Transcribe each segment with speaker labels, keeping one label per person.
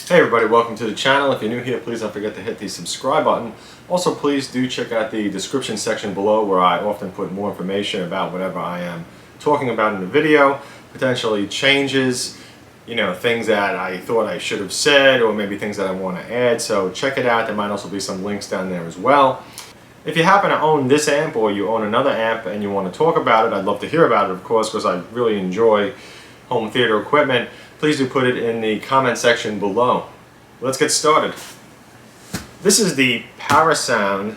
Speaker 1: Hey everybody, welcome to the channel. If you're new here, please don't forget to hit the subscribe button. Also, please do check out the description section below where I often put more information about whatever I am talking about in the video, potentially changes, things that I thought I should have said, or maybe things that I want to add. So check it out. There might also be some links down there as well. If you happen to own this amp or you own another amp and you want to talk about it, I'd love to hear about it, of course, because I really enjoy home theater equipment. Please do put it in the comment section below. Let's get started. This is the Parasound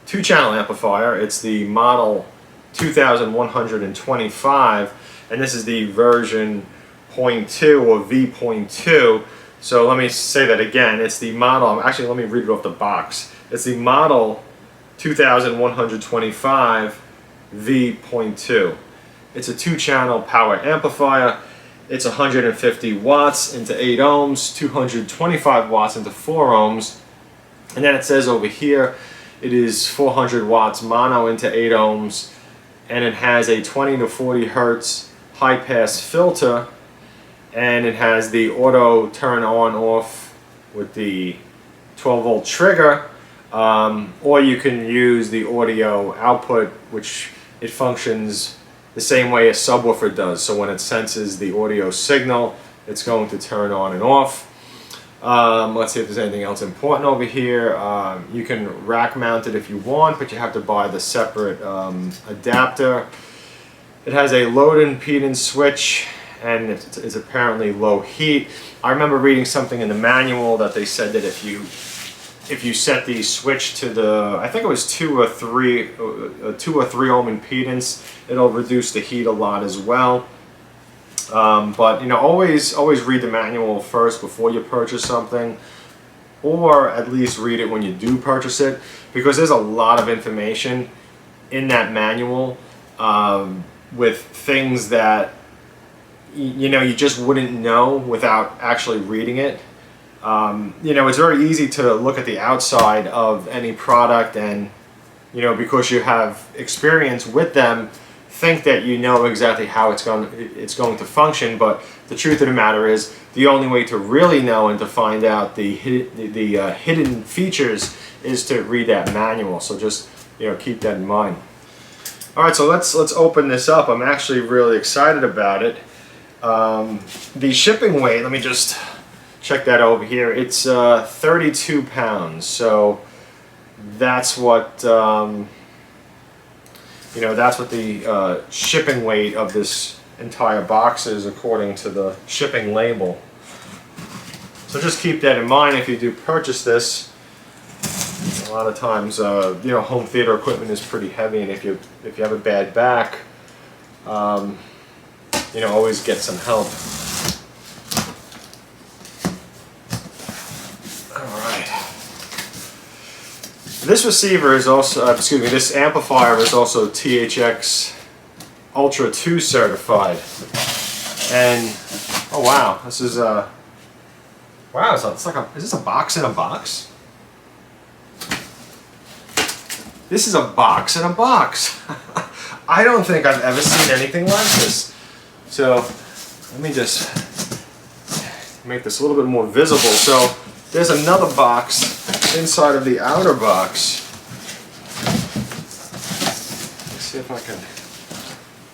Speaker 1: 2-channel amplifier. It's the model 2125, and this is the version 0.2 or V.2. So let me say that again. It's the model, actually let me read it off the box. It's the model 2125 V.2. It's a 2-channel power amplifier. It's 150 watts into 8 ohms, 225 watts into 4 ohms, and then it says over here it is 400 watts mono into 8 ohms, and it has a 20 to 40 hertz high pass filter, and it has the auto turn on off with the 12 volt trigger, or you can use the audio output, which it functions the same way a subwoofer does. So when it senses the audio signal, it's going to turn on and off. Let's see if there's anything else important over here. You can rack mount it if you want, but you have to buy the separate adapter. It has a load impedance switch, and it's apparently low heat. I remember reading something in the manual that they said that if you set the switch to the, I think it was 2 or 3 ohm impedance, it'll reduce the heat a lot as well. But always read the manual first before you purchase something, or at least read it when you do purchase it, because there's a lot of information in that manual with things that you just wouldn't know without actually reading it. It's very easy to look at the outside of any product and, because you have experience with them, think that you know exactly how it's going to function. But the truth of the matter is, the only way to really know and to find out the hidden features is to read that manual. So just keep that in mind. All right, so let's open this up. I'm actually really excited about it. The shipping weight, let me just check that over here. It's 32 pounds, so that's what that's what the shipping weight of this entire box is, according to the shipping label. So just keep that in mind if you do purchase this. A lot of times, home theater equipment is pretty heavy, and if you have a bad back, always get some help. This receiver is also, this amplifier is also THX Ultra 2 certified. And, oh wow, this is wow, it's like is this a box in a box? This is a box in a box. I don't think I've ever seen anything like this. So, let me just make this a little bit more visible. So, there's another box inside of the outer box. Let's see if I can,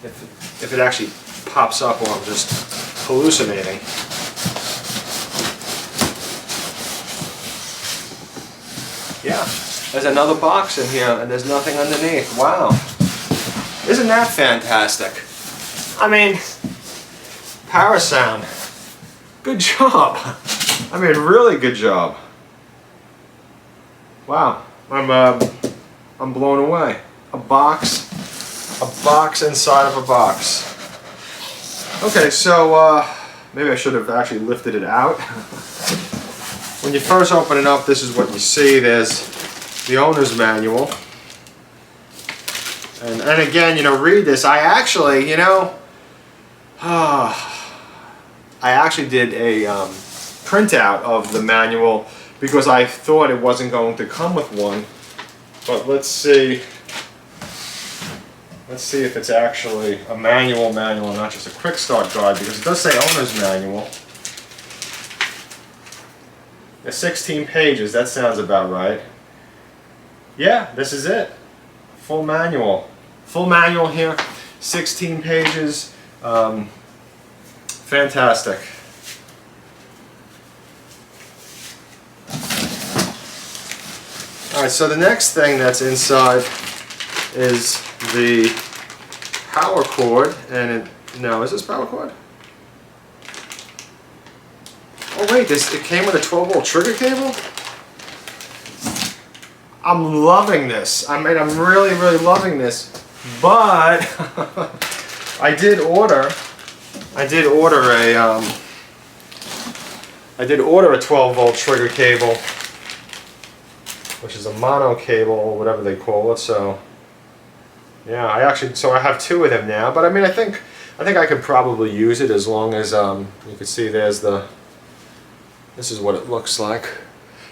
Speaker 1: if it actually pops up or I'm just hallucinating. Yeah, there's another box in here and there's nothing underneath. Wow. Isn't that fantastic? I mean, Parasound, good job. I mean, really good job. Wow, I'm blown away. A box inside of a box. Okay, so maybe I should have actually lifted it out. When you first open it up, this is what you see. There's the owner's manual, and again, read this. I actually, I actually did a printout of the manual, because I thought it wasn't going to come with one. But let's see if it's actually a manual, not just a quick start guide, because it does say owner's manual. 16 pages, that sounds about right. Yeah, this is it. Full manual. Full manual here, 16 pages. Fantastic. Alright, so the next thing that's inside is the power cord, and no, is this power cord? Oh wait, it came with a 12-volt trigger cable? I'm loving this. I mean, I'm really, really loving this. But I did order a 12-volt trigger cable, which is a mono cable or whatever they call it. So yeah, I have two of them now. But I mean, I think I could probably use it as long as you can see this is what it looks like.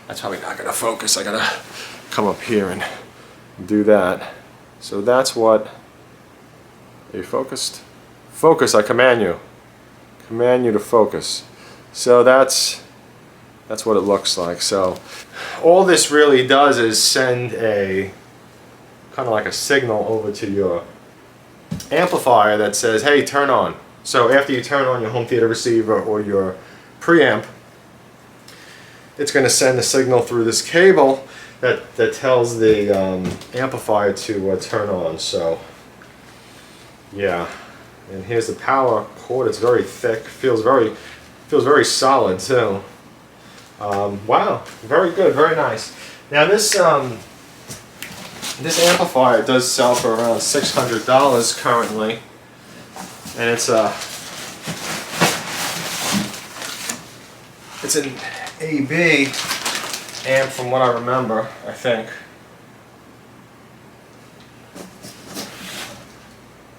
Speaker 1: That's probably not gonna focus. I gotta come up here and do that. So that's what. Are you focused? Focus, I command you. Command you to focus. So that's what it looks like. So all this really does is send a kind of like a signal over to your amplifier that says, hey, turn on. So after you turn on your home theater receiver or your preamp, it's going to send a signal through this cable that tells the amplifier to turn on. So yeah, and here's the power cord. It's very thick. Feels very solid too. Wow, very good, very nice. Now this amplifier does sell for around $600 currently, and it's an AB amp from what I remember, I think.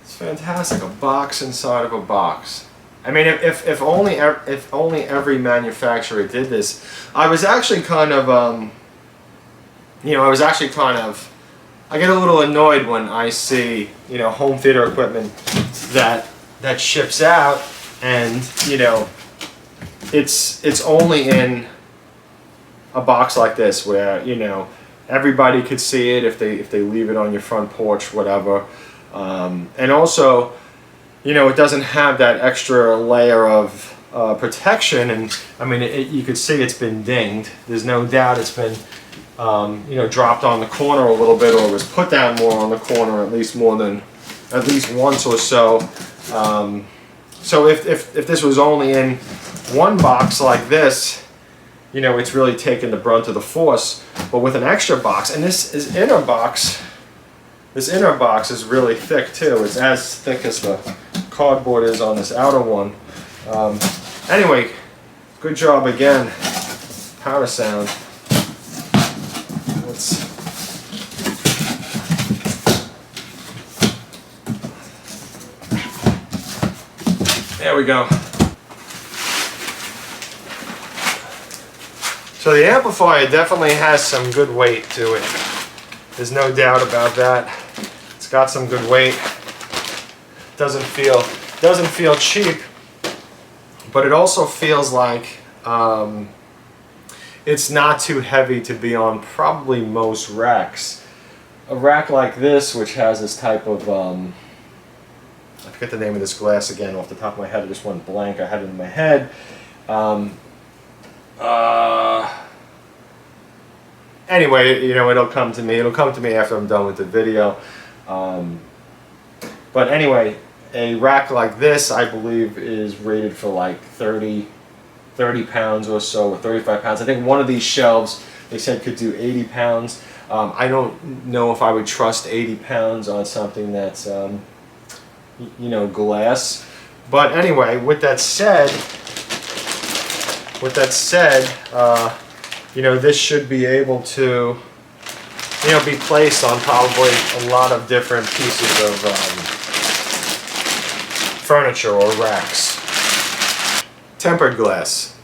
Speaker 1: It's fantastic, a box inside of a box. I mean, if only every manufacturer did this. I was actually kind of, I get a little annoyed when I see, home theater equipment that ships out, and it's only in a box like this where everybody could see it if they leave it on your front porch, whatever, and also it doesn't have that extra layer of protection. And I mean, you could see it's been dinged. There's no doubt it's been dropped on the corner a little bit, or was put down more on the corner, at least once or so. So if this was only in one box like this, it's really taken the brunt of the force. But with an extra box, and this inner box is really thick too. It's as thick as the cardboard is on this outer one. Anyway, good job again, Parasound. There we go. So the amplifier definitely has some good weight to it. There's no doubt about that. It's got some good weight. Doesn't feel cheap, but it also feels like it's not too heavy to be on probably most racks. A rack like this, which has this type of I forget the name of this glass again off the top of my head. I just went blank. I had it in my head. Anyway, it'll come to me. It'll come to me after I'm done with the video. But anyway, a rack like this, I believe, is rated for like 30 pounds or so, or 35 pounds. I think one of these shelves, they said, could do 80 pounds. I don't know if I would trust 80 pounds on something that's, glass. But anyway, with that said, this should be able to, be placed on probably a lot of different pieces of furniture or racks. Tempered glass,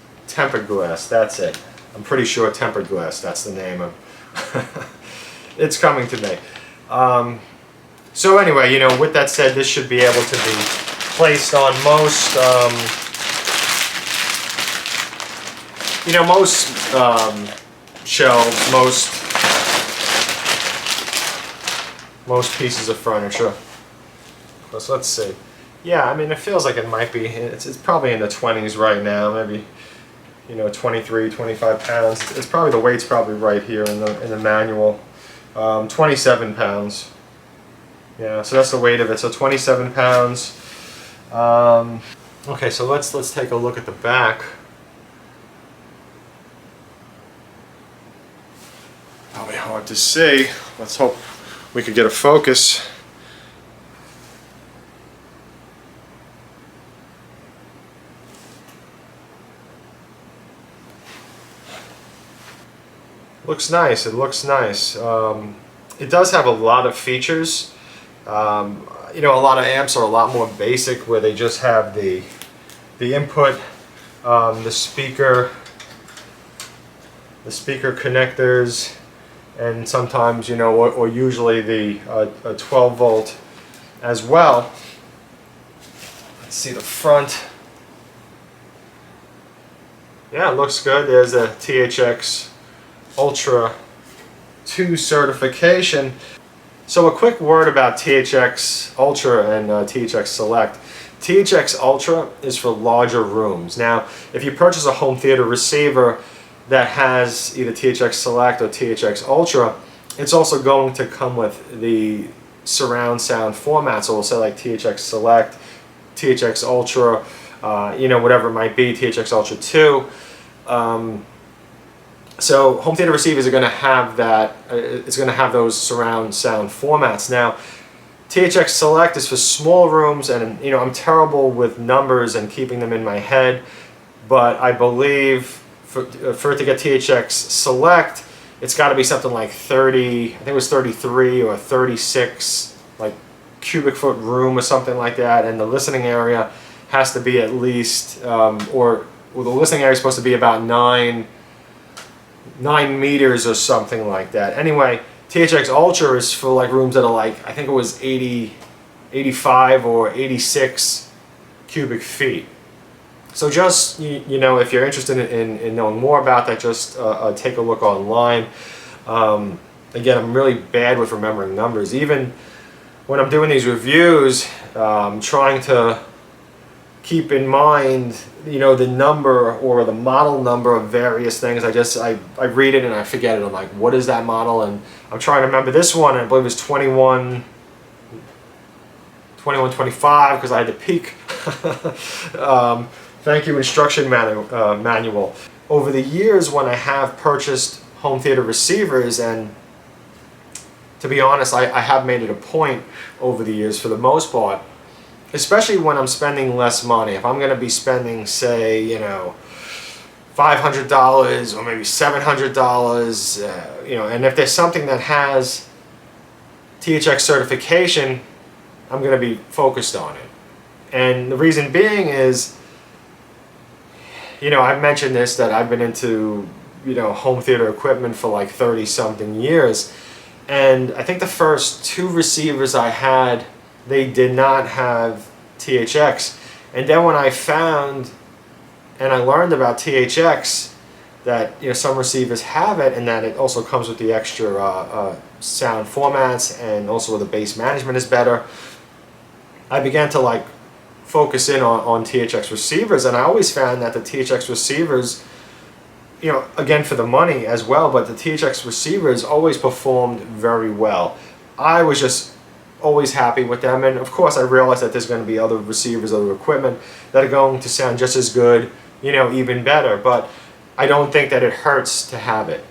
Speaker 1: that's it. I'm pretty sure tempered glass, that's the name of it's coming to me. So anyway, with that said, this should be able to be placed on most, You know, most shelves, most pieces of furniture. So let's see. Yeah, I mean, it feels like it might be, it's probably in the 20s right now, maybe, you know, 23, 25 pounds. It's probably, the weight's probably right here in the manual. 27 pounds. Yeah, so that's the weight of it. So 27 pounds. Okay, so let's take a look at the back. Probably hard to see. Let's hope we could get a focus. Looks nice. It looks nice. It does have a lot of features. You know, a lot of amps are a lot more basic, where they just have the input, the speaker connectors, and sometimes, you know, or usually the a 12 volt as well. Let's see the front. Yeah, it looks good. There's a THX Ultra 2 certification. So a quick word about THX Ultra and THX Select. THX Ultra is for larger rooms. Now, if you purchase a home theater receiver that has either THX Select or THX Ultra, it's also going to come with the surround sound format. So we'll say like THX Select, THX Ultra, you know, whatever it might be, THX Ultra 2. So home theater receivers are going to have that. It's going to have those surround sound formats. Now, THX Select is for small rooms, and you know, I'm terrible with numbers and keeping them in my head, but I believe for it to get THX Select, it's got to be something like 30. I think it was 33 or 36, like cubic foot room or something like that, and the listening area has to be at least, or the listening area is supposed to be about 9 meters or something like that. Anyway, THX Ultra is for like rooms that are like, I think it was 85 or 86 cubic feet. So just, you know, if you're interested in knowing more about that, just take a look online. Again, I'm really bad with remembering numbers. Even when I'm doing these reviews, trying to keep in mind, you know, the number or the model number of various things. I read it and I forget it. I'm like, what is that model? And I'm trying to remember this one, and I believe it was 2125 because I had to peek. Thank you, instruction manual. Over the years, when I have purchased home theater receivers, and to be honest, I have made it a point over the years, for the most part, especially when I'm spending less money. If I'm going to be spending, say, you know, $500 or maybe $700, you know, and if there's something that has THX certification, I'm going to be focused on it. And the reason being is, you know, I've mentioned this, that I've been into, you know, home theater equipment for like 30-something years. And I think the first 2 receivers I had, they did not have THX. And then when I found and I learned about THX, that, you know, some receivers have it, and that it also comes with the extra sound formats, and also the bass management is better, I began to like focus in on THX receivers. And I always found that the THX receivers, you know, again for the money as well, but the THX receivers always performed very well. I was just always happy with them, and of course I realized that there's going to be other receivers, other equipment that are going to sound just as good, you know, even better, but I don't think that it hurts to have it.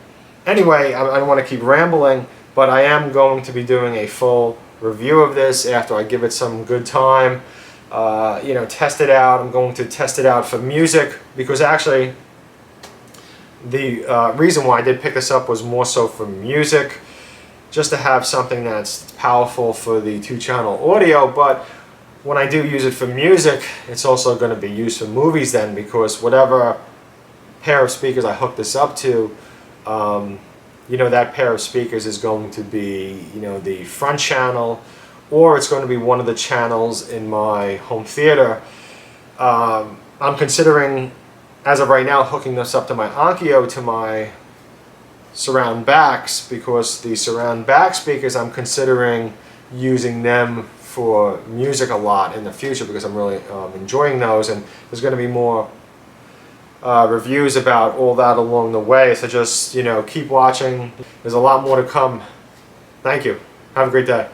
Speaker 1: Anyway, I don't want to keep rambling, but I am going to be doing a full review of this after I give it some good time, you know, test it out. I'm going to test it out for music, because actually the reason why I did pick this up was more so for music, just to have something that's powerful for the 2-channel audio. But when I do use it for music, it's also going to be used for movies then, because whatever pair of speakers I hook this up to, you know, that pair of speakers is going to be, you know, the front channel, or it's going to be one of the channels in my home theater. I'm considering as of right now, hooking this up to my Onkyo to my surround backs, because the surround back speakers, I'm considering using them for music a lot in the future, because I'm really enjoying those, and there's going to be more reviews about all that along the way, so just, you know, keep watching. There's a lot more to come. Thank you. Have a great day.